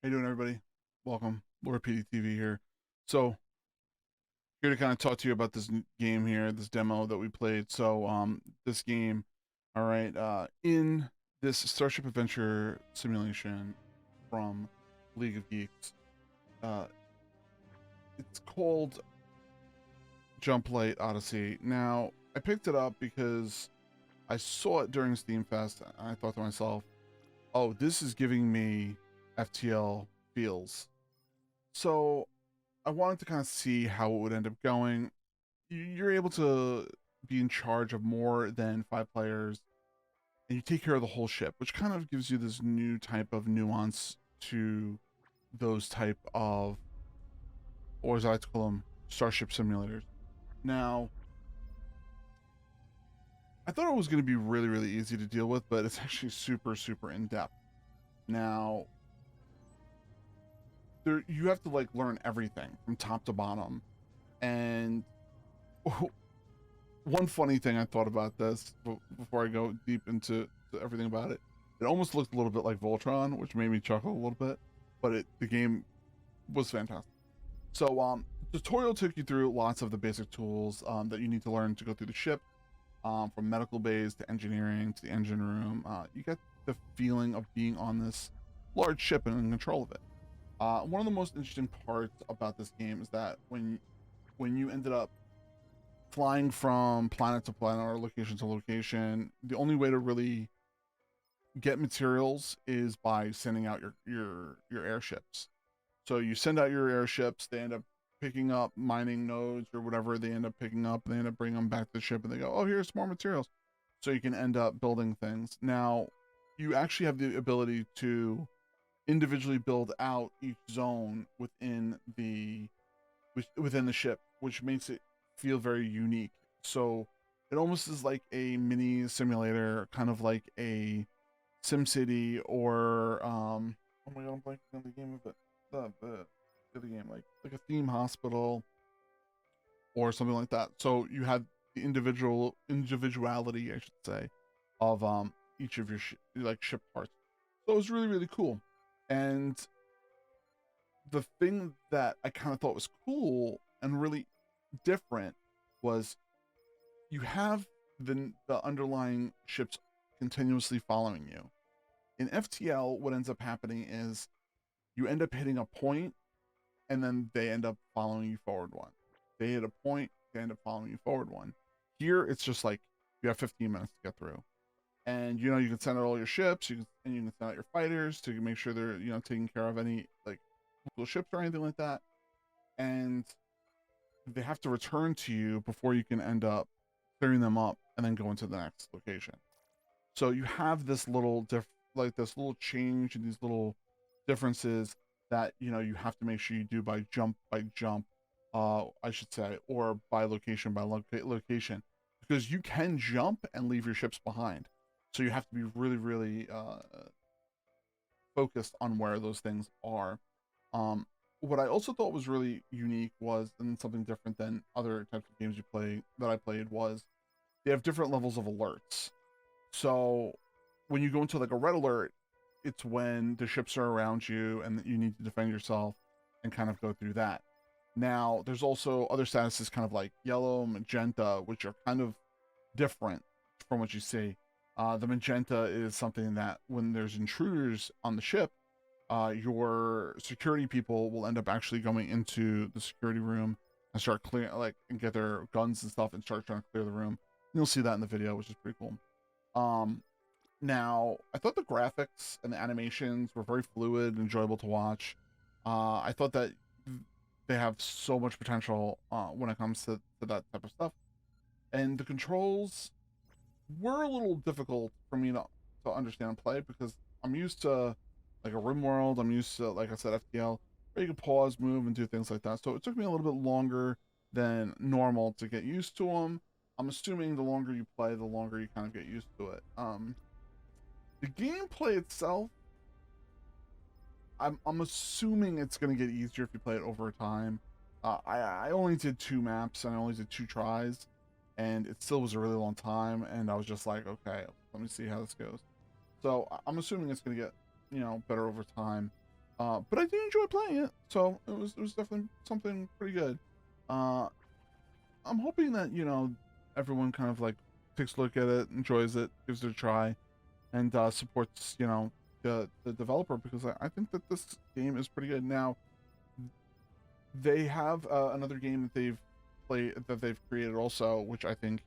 How you doing, everybody? Welcome, Lord PeteyTV here. So, here to kind of talk to you about this game here, this demo that we played. So, this game, all right, in this Starship Adventure simulation from League of Geeks, uh, it's called Odyssey. Now, I picked it up because I saw it during Steam Fest, and I thought to myself, "Oh, this is giving me FTL feels." So I wanted to kind of see how it would end up going. You're able to be in charge of more than 5 players, and you take care of the whole ship, which kind of gives you this new type of nuance to those type of, or as I like to call them, starship simulators. Now, I thought it was going to be really, really easy to deal with, but it's actually super, super in depth. Now, you have to like learn everything from top to bottom, and one funny thing I thought about this before I go deep into everything about it, it almost looked a little bit like Voltron, which made me chuckle a little bit, but the game was fantastic. So, tutorial took you through lots of the basic tools that you need to learn to go through the ship, from medical bays to engineering to the engine room. You get the feeling of being on this large ship and in control of it. One of the most interesting parts about this game is that when you ended up flying from planet to planet or location to location, the only way to really get materials is by sending out your airships. So you send out your airships, they end up picking up mining nodes or whatever they end up picking up, they end up bringing them back to the ship and they go, oh, here's more materials. So you can end up building things. Now, you actually have the ability to individually build out each zone within the ship, which makes it feel very unique. So it almost is like a mini simulator, kind of like a SimCity or oh my god, I'm blanking on the game of it. The other game, like a theme hospital or something like that. So you have the individuality, I should say, of each of your like ship parts. So it was really, really cool. And the thing that I kind of thought was cool and really different was you have the underlying ships continuously following you. In FTL, what ends up happening is you end up hitting a point and then they end up following you forward one. They hit a point, they end up following you forward one. Here, it's just like you have 15 minutes to get through. And you know, you can send out all your ships, you can send out your fighters to make sure they're, you know, taking care of any like local ships or anything like that. And they have to return to you before you can end up clearing them up and then go into the next location. So you have this little this little change and these little differences that you know you have to make sure you do by jump, I should say, or by location location, because you can jump and leave your ships behind. So you have to be really, really focused on where those things are. What I also thought was really unique was, and something different than other types of games I played, was they have different levels of alerts. So when you go into like a red alert, it's when the ships are around you and you need to defend yourself and kind of go through that. Now, there's also other statuses kind of like yellow, magenta, which are kind of different from what you see. The magenta is something that when there's intruders on the ship, your security people will end up actually going into the security room and start clearing, like, and get their guns and stuff and start trying to clear the room. And you'll see that in the video, which is pretty cool. Now, I thought the graphics and the animations were very fluid and enjoyable to watch. I thought that they have so much potential when it comes to that type of stuff. And the controls were a little difficult for me to understand and play because I'm used to like a RimWorld. I'm used to, like I said, FTL, where you can pause, move, and do things like that. So it took me a little bit longer than normal to get used to them. I'm assuming the longer you play, the longer you kind of get used to it. The gameplay itself, I'm assuming it's going to get easier if you play it over time. I only did 2 maps and I only did 2 tries, and it still was a really long time. And I was just like, okay, let me see how this goes. So I'm assuming it's going to get, you know, better over time. But I did enjoy playing it, so it was definitely something pretty good. Uh, I'm hoping that everyone kind of like takes a look at it, enjoys it, gives it a try, and supports the developer, because I think that this game is pretty good. Now they have another game that they've created also, which I think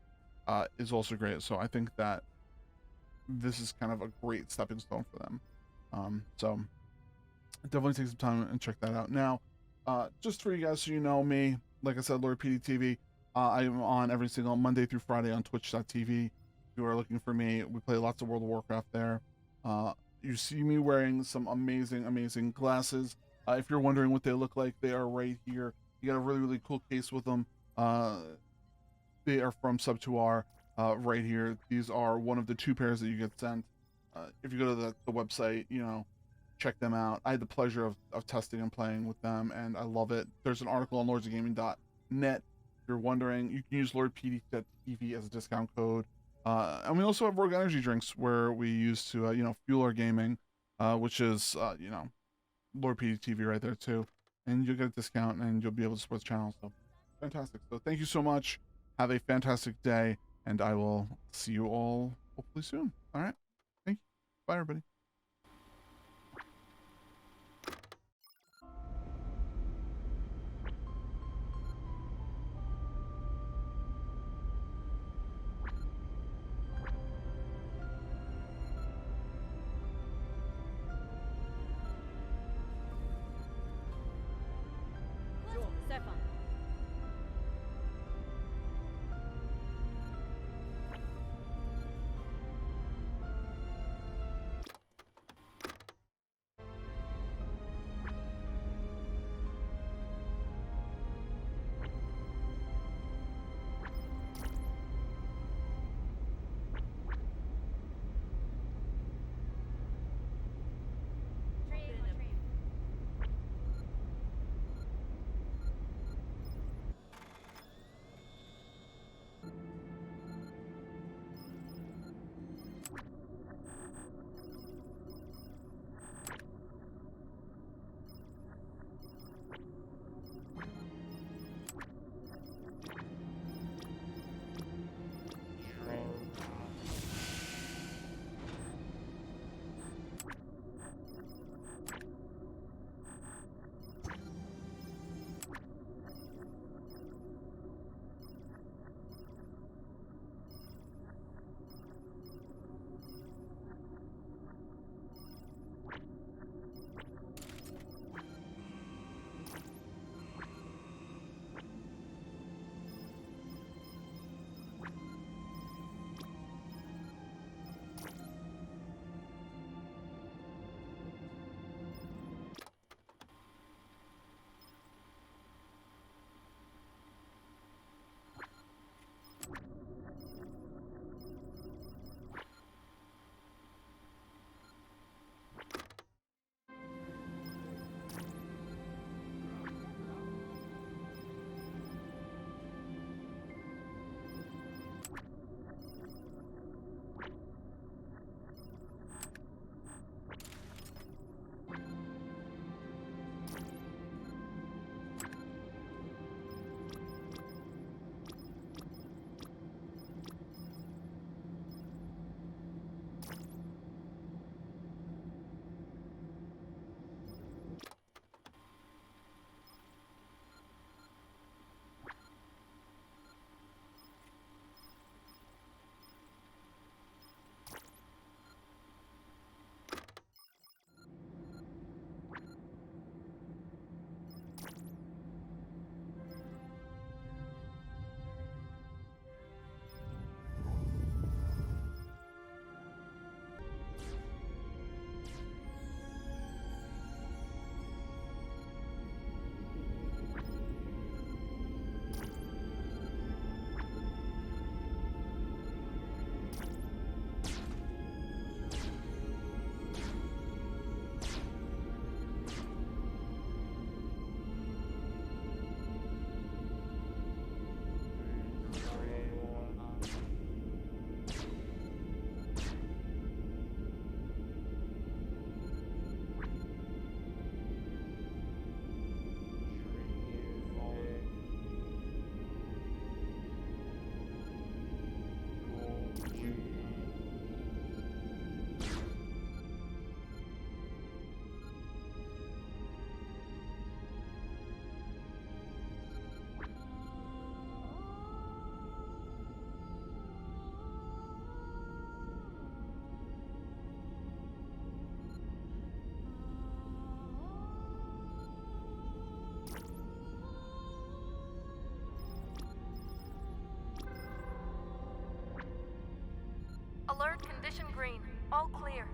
is also great. So I think that this is kind of a great stepping stone for them. So definitely take some time and check that out. Now, just for you guys, so you know me, like I said, Lord PeteyTV. I am on every single Monday through Friday on Twitch.tv. If you are looking for me, we play lots of World of Warcraft there. You see me wearing some amazing glasses. If you're wondering what they look like, they are right here. You got a really cool case with them. They are from Sub2R, right here. These are one of the 2 pairs that you get sent. If you go to the website, check them out. I had the pleasure of testing and playing with them, and I love it. There's an article on lordsofgaming.net. If you're wondering, you can use LordPD.TV as a discount code. And we also have Rogue Energy drinks, where we use to, fuel our gaming, which is, Lord PDTV right there too. And you'll get a discount, and you'll be able to support the channel. So fantastic. So thank you so much. Have a fantastic day, and I will see you all hopefully soon. All right. Thank you. Bye, everybody. All clear.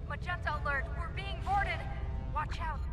Magenta alert! We're being boarded! Watch out!